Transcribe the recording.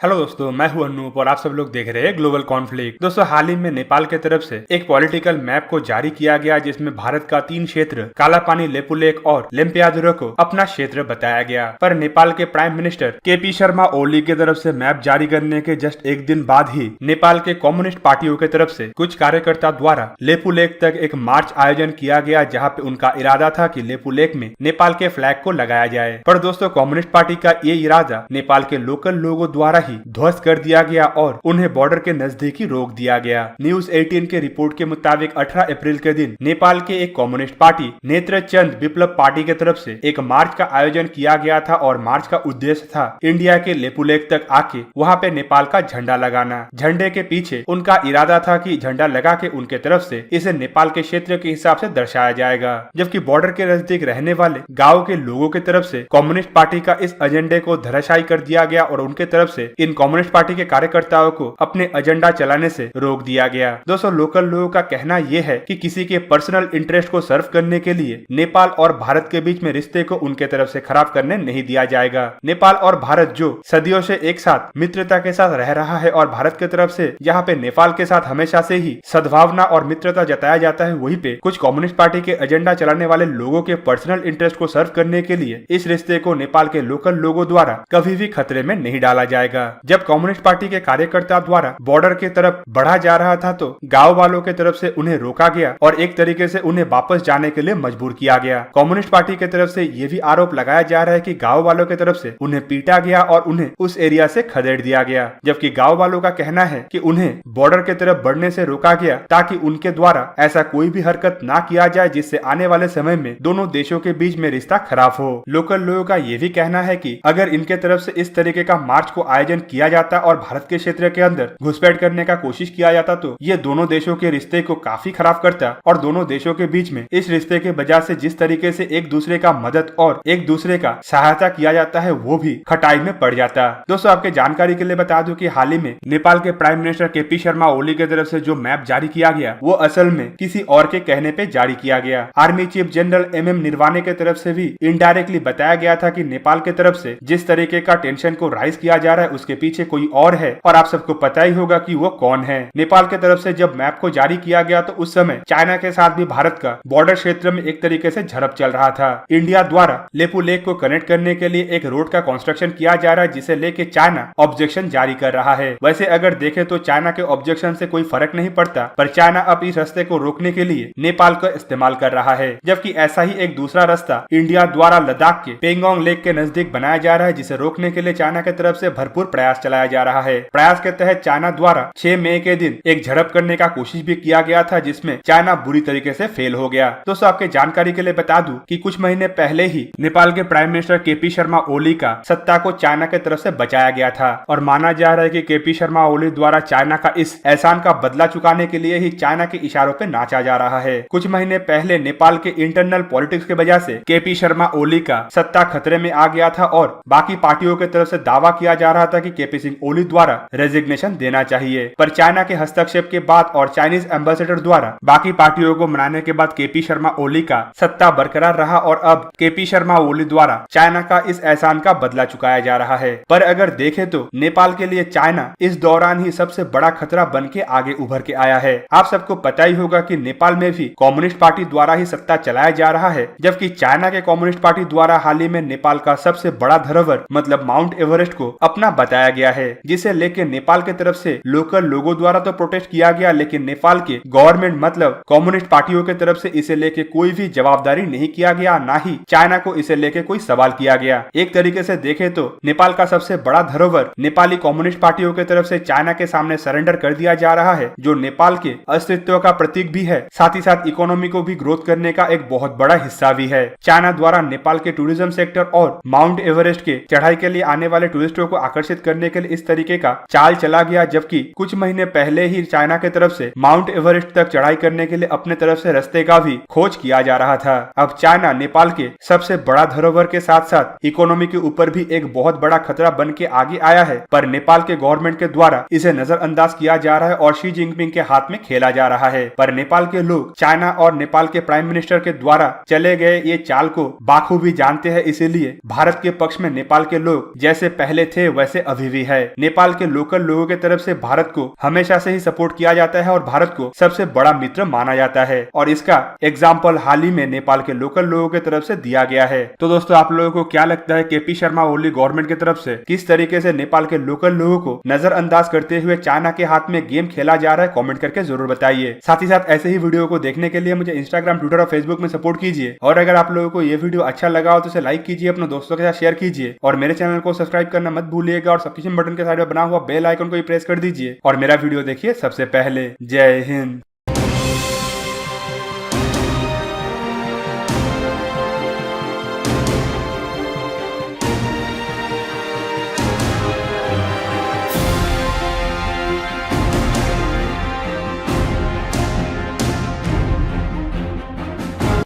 Hello दोस्तों, मैं हूं अनूप और आप सब लोग देख रहे हैं ग्लोबल कॉन्फ्लिक्ट। दोस्तों, हाल ही में नेपाल के तरफ से एक पॉलिटिकल मैप को जारी किया गया जिसमें भारत का 3 क्षेत्र काला पानी, लेपुलेख और लेम्पियादुरा को अपना क्षेत्र बताया गया। पर नेपाल के prime minister KP Sharma Oli की तरफ से मैप जारी करने के जस्ट एक दिन बाद ही नेपाल के कम्युनिस्ट पार्टियों की तरफ से कुछ कार्यकर्ता द्वारा लेपुलेख तक एक मार्च आयोजन किया गया, जहाँ पे उनका इरादा था कि लेपुलेख में नेपाल के फ्लैग को लगाया जाए। पर दोस्तों, कम्युनिस्ट पार्टी का ये इरादा नेपाल के लोकल लोगों द्वारा ही ध्वस्त कर दिया गया और उन्हें बॉर्डर के नजदीक ही रोक दिया गया। न्यूज 18 के रिपोर्ट के मुताबिक 18 अप्रैल के दिन नेपाल के एक कम्युनिस्ट पार्टी नेत्रचंद विप्लव पार्टी की तरफ से एक मार्च का आयोजन किया गया था और मार्च का उद्देश्य था इंडिया के लेपुलेख तक आके वहाँ पे नेपाल का झंडा लगाना। झंडे के पीछे उनका इरादा था कि झंडा लगा के उनके तरफ से इसे नेपाल के क्षेत्र के हिसाब से दर्शाया जाएगा, जबकि बॉर्डर के नजदीक रहने वाले गाँव के लोगों की तरफ से कम्युनिस्ट पार्टी का इस एजेंडे को धराशायी कर दिया गया और उनके तरफ से इन कम्युनिस्ट पार्टी के कार्यकर्ताओं को अपने एजेंडा चलाने से रोक दिया गया। दोस्तों, लोकल लोगों का कहना यह है कि किसी के पर्सनल इंटरेस्ट को सर्व करने के लिए नेपाल और भारत के बीच में रिश्ते को उनके तरफ से खराब करने नहीं दिया जाएगा। नेपाल और भारत जो सदियों से एक साथ मित्रता के साथ रह रहा है और भारत की तरफ से जहाँ पे नेपाल के साथ हमेशा से ही सद्भावना और मित्रता जताया जाता है, वहीं पे कुछ कम्युनिस्ट पार्टी के एजेंडा चलाने वाले लोगों के पर्सनल इंटरेस्ट को सर्व करने के लिए इस रिश्ते को नेपाल के लोकल लोगों द्वारा कभी भी खतरे में नहीं डाला जाएगा। जब कम्युनिस्ट पार्टी के कार्यकर्ता द्वारा बॉर्डर की तरफ बढ़ा जा रहा था तो गांव वालों के तरफ से उन्हें रोका गया और एक तरीके से उन्हें वापस जाने के लिए मजबूर किया गया। कम्युनिस्ट पार्टी की तरफ से ये भी आरोप लगाया जा रहा है कि गांव वालों की तरफ से उन्हें पीटा गया और उन्हें उस एरिया से खदेड़ दिया गया, जबकि गांव वालों का कहना है कि उन्हें बॉर्डर की तरफ बढ़ने से रोका गया ताकि उनके द्वारा ऐसा कोई भी हरकत ना किया जाए जिससे आने वाले समय में दोनों देशों के बीच में रिश्ता खराब हो। लोकल लोगों का ये भी कहना है कि अगर इनके तरफ से इस तरीके का मार्च को आयोजन किया जाता और भारत के क्षेत्र के अंदर घुसपैठ करने का कोशिश किया जाता तो ये दोनों देशों के रिश्ते को काफी खराब करता और दोनों देशों के बीच में इस रिश्ते के वजह से जिस तरीके से एक दूसरे का मदद और एक दूसरे का सहायता किया जाता है वो भी खटाई में पड़ जाता। दोस्तों, आपके जानकारी के लिए बता दूं कि हाल ही में नेपाल के prime minister KP Sharma Oli की तरफ से जो मैप जारी किया गया वो असल में किसी और के कहने पे जारी किया गया। आर्मी चीफ जनरल MM निर्वाणे की तरफ से भी इनडायरेक्टली बताया गया था कि नेपाल की तरफ से जिस तरीके का टेंशन को राइज किया जा रहा है उसके पीछे कोई और है और आप सबको पता ही होगा कि वो कौन है। नेपाल की तरफ से जब मैप को जारी किया गया तो उस समय चाइना के साथ भी भारत का बॉर्डर क्षेत्र में एक तरीके से झड़प चल रहा था। इंडिया द्वारा लेपुलेख को कनेक्ट करने के लिए एक रोड का कंस्ट्रक्शन किया जा रहा है जिसे लेके चाइना ऑब्जेक्शन जारी कर रहा है। वैसे अगर देखें तो चाइना के ऑब्जेक्शन से कोई फर्क नहीं पड़ता, पर चाइना अब इस रास्ते को रोकने के लिए नेपाल का इस्तेमाल कर रहा है, जबकि ऐसा ही एक दूसरा रास्ता इंडिया द्वारा लद्दाख के पेंगोंग लेक के नजदीक बनाया जा रहा है जिसे रोकने के लिए चाइना की तरफ से भरपूर प्रयास चलाया जा रहा है। प्रयास के तहत चाइना द्वारा 6 मई के दिन एक झड़प करने का कोशिश भी किया गया था जिसमें चाइना बुरी तरीके से फेल हो गया। दोस्तों, आपके जानकारी के लिए बता दूं कि कुछ महीने पहले ही नेपाल के prime minister KP Sharma Oli का सत्ता को चाइना की तरफ से बचाया गया था और माना जा रहा है कि केपी शर्मा ओली द्वारा चाइना का इस एहसान का बदला चुकाने के लिए ही चाइना के इशारों पे नाचा जा रहा है। कुछ महीने पहले नेपाल के इंटरनल पॉलिटिक्स की वजह से केपी शर्मा ओली का सत्ता खतरे में आ गया था और बाकी पार्टियों की तरफ से दावा किया जा रहा था कि केपी सिंह ओली द्वारा रेजिग्नेशन देना चाहिए, पर चाइना के हस्तक्षेप के बाद और चाइनीज एम्बेसडर द्वारा बाकी पार्टियों को मनाने के बाद केपी शर्मा ओली का सत्ता बरकरार रहा और अब केपी शर्मा ओली द्वारा चाइना का इस एहसान का बदला चुकाया जा रहा है। पर अगर देखें तो नेपाल के लिए चाइना इस दौरान ही सबसे बड़ा खतरा बन के आगे उभर के आया है। आप सबको पता ही होगा कि नेपाल में भी कम्युनिस्ट पार्टी द्वारा ही सत्ता चलाया जा रहा है, जबकि चाइना के कम्युनिस्ट पार्टी द्वारा हाल ही में नेपाल का सबसे बड़ा धरोहर मतलब माउंट एवरेस्ट को अपना बताया गया है, जिसे लेके नेपाल की तरफ से लोकल लोगों द्वारा तो प्रोटेस्ट किया गया, लेकिन नेपाल के गवर्नमेंट मतलब कम्युनिस्ट पार्टियों की तरफ से इसे लेके कोई भी जवाबदारी नहीं किया गया, ना ही चाइना को इसे लेके कोई सवाल किया गया। एक तरीके से देखें तो नेपाल का सबसे बड़ा धरोहर नेपाली कम्युनिस्ट पार्टियों की तरफ से चाइना के सामने सरेंडर कर दिया जा रहा है, जो नेपाल के अस्तित्व का प्रतीक भी है, साथ ही साथ इकोनॉमी को भी ग्रोथ करने का एक बहुत बड़ा हिस्सा भी है। चाइना द्वारा नेपाल के टूरिज्म सेक्टर और माउंट एवरेस्ट के चढ़ाई के लिए आने वाले टूरिस्टों को आकर्षित करने के लिए इस तरीके का चाल चला गया, जबकि कुछ महीने पहले ही चाइना की तरफ से माउंट एवरेस्ट तक चढ़ाई करने के लिए अपने तरफ से रास्ते का भी खोज किया जा रहा था। अब चाइना नेपाल के सबसे बड़ा धरोहर के साथ साथ इकोनॉमी के ऊपर भी एक बहुत बड़ा खतरा बन के आगे आया है, पर नेपाल के गवर्नमेंट के द्वारा इसे नजरअंदाज किया जा रहा है और शी जिनपिंग के हाथ में खेला जा रहा है। पर नेपाल के लोग चाइना और नेपाल के प्राइम मिनिस्टर के द्वारा चले गए ये चाल को बाखूबी जानते हैं, इसीलिए भारत के पक्ष में नेपाल के लोग जैसे पहले थे वैसे अभी भी है। नेपाल के लोकल लोगों की तरफ से भारत को हमेशा से ही सपोर्ट किया जाता है और भारत को सबसे बड़ा मित्र माना जाता है, और इसका एग्जाम्पल हाल ही में नेपाल के लोकल लोगों की तरफ से दिया गया है। तो दोस्तों, आप लोगों को क्या लगता है केपी शर्मा ओली गवर्नमेंट की तरफ से किस तरीके से नेपाल के लोकल लोगों को नजरअंदाज करते हुए चाइना के हाथ में गेम खेला जा रहा है? कमेंट करके जरूर बताइए। साथ ही साथ ऐसे ही वीडियो को देखने के लिए मुझे इंस्टाग्राम, ट्विटर और फेसबुक में सपोर्ट कीजिए, और अगर आप लोगों को ये वीडियो अच्छा लगा हो तो इसे लाइक कीजिए, अपने दोस्तों के साथ शेयर कीजिए, और मेरे चैनल को सब्सक्राइब करना मत भूलिएगा, और सब्सक्रिप्शन बटन के साइड में बना हुआ बेल आइकन को भी प्रेस कर दीजिए और मेरा वीडियो देखिए सबसे पहले। जय हिंद।